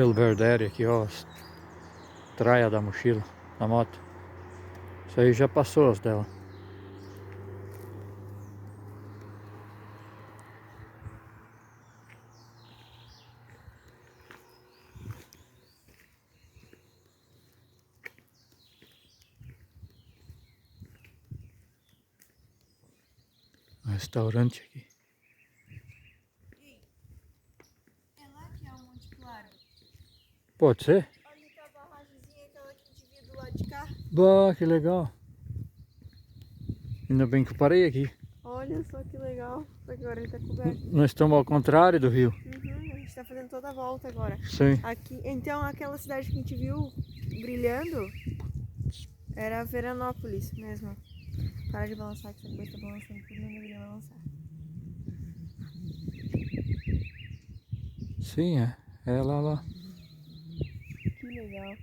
Belvedere aqui, ó. Traia da mochila, da moto. Isso aí já passou as dela. Um restaurante aqui. É lá que é o Monte Claro. Pode ser? Olha que a barragemzinha, aquela que a gente via do lado de cá. Bah, que legal. Ainda bem que eu parei aqui. Olha só que legal. Agora ele tá coberto. Nós estamos ao contrário do rio. Uhum, a gente tá fazendo toda a volta agora. Sim. Aqui, então aquela cidade que a gente viu brilhando era Veranópolis mesmo. Para de balançar, que essa coisa tá balançando tudo, não deveria balançar. Sim, é. É lá, lá. Que legal.